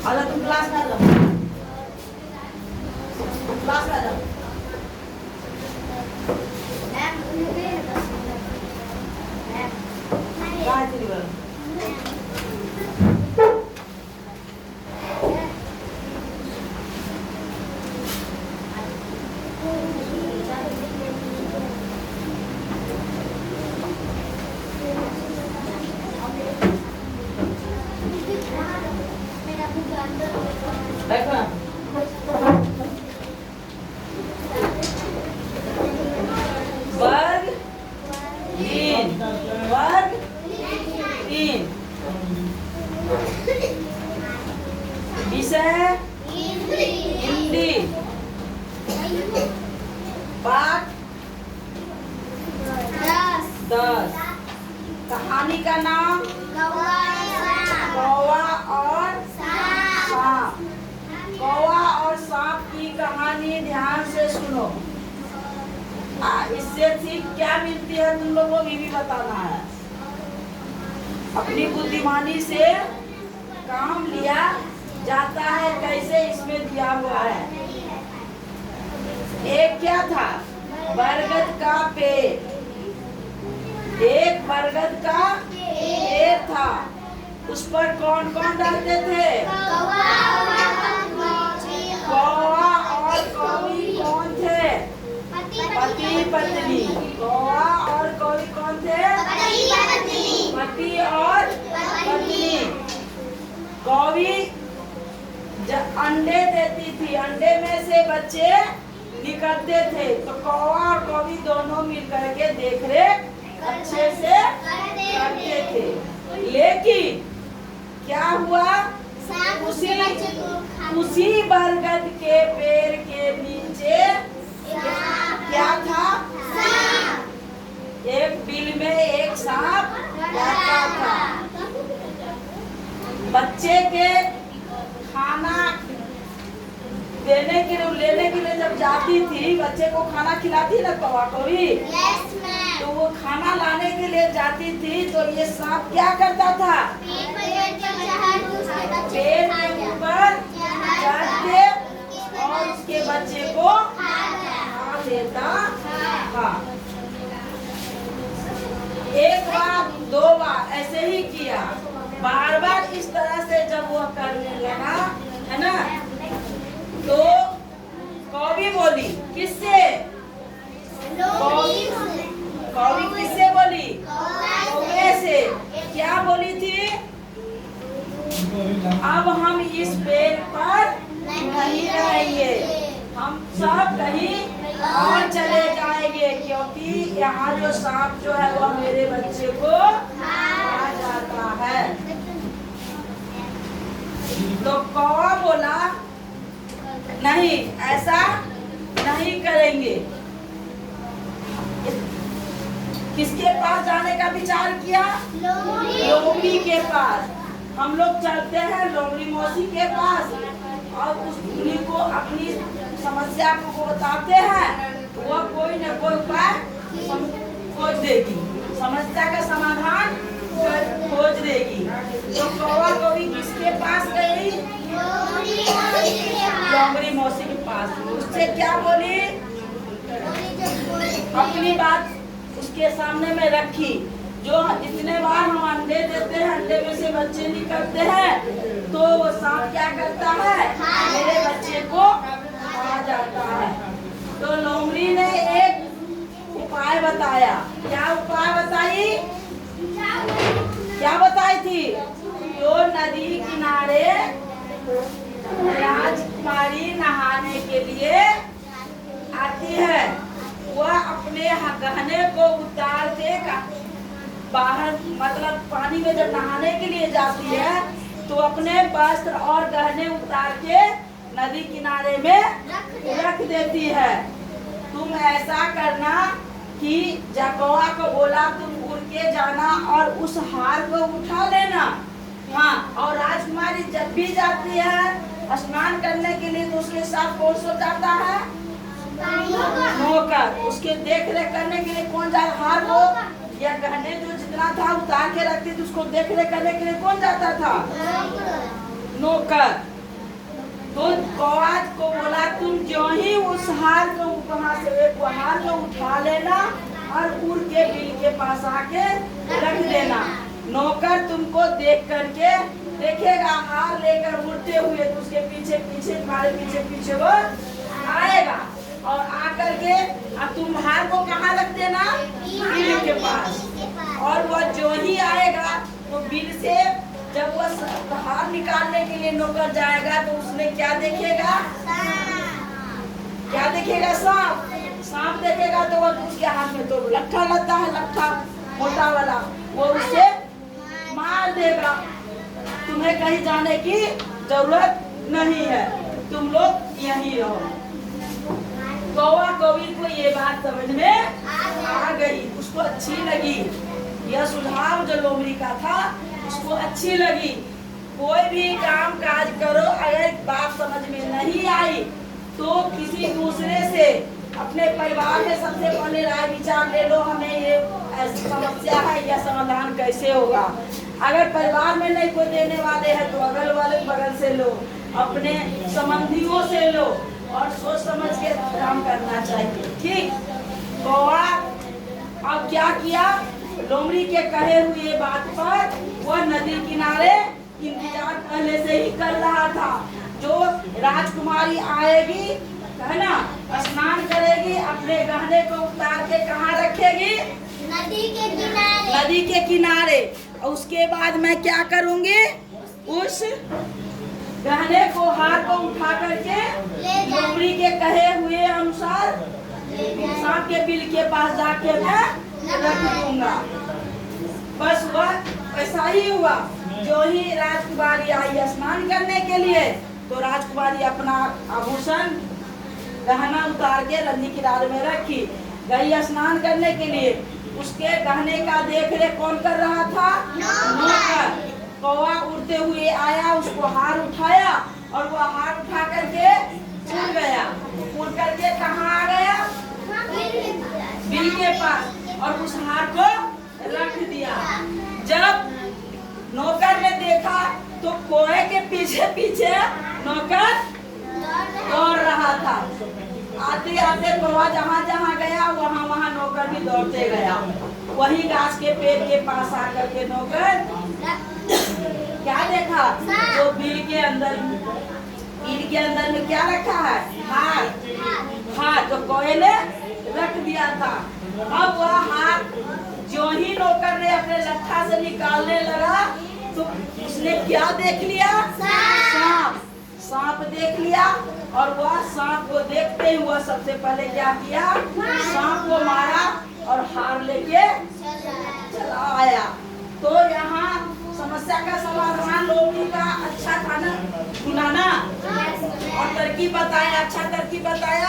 आजा तुम क्लास में आ जाओ, क्लास में आ जाओ। कहाँ है तेरी बहन? देखो ना। वर्ग 3, वर्ग 3। विषय हिंदी। पाठ 10। कहानी का नाम कौवा और सांप। कौवा और सांप की कहानी ध्यान से सुनो। इससे सीख क्या मिलती है तुम लोगों को भी बताना है। अपनी बुद्धिमानी से काम लिया जाता है, कैसे इसमें दिया हुआ है। एक क्या था? बरगद का पेड़। एक बरगद का पेड़ था। उस पर कौन कौन रहते थे? कौवा और कौवी कौन थे? पति पत्नी। कौवा और कौवी कौन थे? पति और पत्नी। कौवी अंडे देती थी, अंडे में से बच्चे निकलते थे। तो कौवा और कौवी दोनों मिलकर के देखरेख अच्छे से करते थे। लेकिन क्या हुआ? उसी बरगद के पेड़ के नीचे क्या था? एक बिल में एक सांप रहता था। बच्चे के खाना देने के लिए, लेने के लिए जब जाती थी, बच्चे को खाना खिलाती ना कौवा कौवी, तो वो खाना लाने के लिए जाती थी। तो ये सांप क्या करता था? पेड़ के ऊपर चढ़ के और उसके बच्चे को खा देता था। एक बार, 2 बार ऐसे ही किया। बार बार इस तरह से जब वो करने लगा, है ना, तो कौवी बोली किससे? कौवी किससे बोली? कौवे से। क्या बोली थी? अब हम इस पेड़ पर नहीं रहेंगे, हम सब कहीं और चले जाएंगे, क्योंकि यहाँ जो सांप जो है वो मेरे बच्चे को खा जाता है। तो कौवा बोला नहीं, ऐसा नहीं करेंगे। किसके पास जाने का विचार किया? लोमड़ी के पास। हम लोग चलते हैं लोमड़ी मौसी के पास और उन्हीं को अपनी समस्या को बताते हैं। वो कोई न कोई उपाय खोज देगी, समस्या का समाधान खोज देगी। तो कौवा कौवी किसके पास गई? लोमड़ी मौसी के पास। उससे क्या बोली? अपनी बात उसके सामने में रखी। जो इतने बार हम अंडे देते हैं, अंडे में से बच्चे निकलते हैं, तो वो सांप क्या करता है? मेरे बच्चे को खा जाता है। तो लोमड़ी ने एक उपाय बताया। क्या उपाय बताई? क्या बताई थी? जो नदी किनारे राजकुमारी नहाने के लिए आती है, वह अपने गहने को उतार के बाहर, मतलब पानी में जब नहाने के लिए जाती है तो अपने वस्त्र और गहने उतार के नदी किनारे में रख देती है। तुम ऐसा करना कि कौवा को बोला तुम उड़ के जाना और उस हार को उठा लेना। हाँ, और राजकुमारी जब भी जाती है स्नान करने के लिए तो उसके साथ कौन सो जाता है? नौकर। उसके देख रेख करने के लिए कौन जाता? हार को या गहने जो जितना था उतार के रखती थी, उसको देख रेख करने के लिए कौन जाता था? नौकर। तो कौवा को बोला तुम जो ही उस हार को वहां से एक हार को उठा लेना और उड़ के बिल के पास आके रख देना। नौकर तुमको देख करके देखेगा हार लेकर उड़ते हुए तो उसके पीछे पीछे तुम्हारे पीछे पीछे वो आएगा और आकर के तुम हार को कहाँ रख देना, बिल के पास। और वह जो ही आएगा तो बिल से जब वह हार निकालने के लिए नौकर जाएगा तो उसने क्या देखेगा, क्या देखेगा, सांप। सांप देखेगा तो वह उसके हाथ में तो लट्ठा लगता है, लट्ठा मोटा वाला, वो उसे मार देगा। तुम्हें कहीं जाने की जरूरत नहीं है, तुम लोग यहीं रहो। कौवा कौवी को ये बात समझ में आ गई, उसको अच्छी लगी। यह सुझाव जो लोमड़ी का था उसको अच्छी लगी। कोई भी काम काज करो, अगर बात समझ में नहीं आई तो किसी दूसरे से अपने परिवार में सबसे पहले राय विचार ले लो, हमें ये ऐसी समस्या है, यह समाधान कैसे होगा। अगर परिवार में नहीं कोई देने वाले हैं तो अगल वाले बगल से लो, अपने संबंधियों से लो और सोच समझ के काम करना चाहिए। ठीक। कौवा अब क्या किया, लोमड़ी के कहे हुए बात पर वह नदी किनारे इंतजार पहले से ही कर रहा था। जो राजकुमारी आएगी है ना, स्नान करेगी, अपने गहने को उतार के कहाँ रखेगी, नदी के किनारे। नदी के किनारे। और उसके बाद मैं क्या करूँगी, उस गहने को हार को उठा करके लोमड़ी के कहे हुए अनुसार सांप के बिल के पास जाके मैं रख दूंगा। बस वह ऐसा ही हुआ। जो ही राजकुमारी आई स्नान करने के लिए तो राजकुमारी अपना आभूषण गहना उतार के नदी किनारे में रखी, गई स्नान करने के लिए। उसके गहने का देख रेख कौन कर रहा था, नौकर। कौवा उड़ते हुए आया, उसको हार उठाया और वह हार उठा करके उड़ गया। उड़ करके कहाँ आ गया, बिल के पास, और उस हार को रख दिया। जब नौकर ने देखा तो कौवे के पीछे पीछे नौकर दौड़ रहा था। आते आते कौवा जहाँ जहाँ गया वहाँ वहाँ नौकर भी दौड़ते गया। वही गाछ के पेड़ के पास आकर के नौकर क्या देखा, जो बिल के अंदर में क्या रखा है, हार। हार तो कौवे ने रख दिया था। अब वह हार जो ही नौकर ने अपने लट्ठा से निकालने लगा तो उसने क्या देख लिया, सांप। सांप देख लिया और वह सांप को देखते ही वह सबसे पहले क्या किया, सांप को मारा और हार लेके चला आया। तो यहाँ समस्या का समाधान लोमड़ी का अच्छा था ना, सुना ना, और तरकीब बताया, अच्छा तरकीब बताया।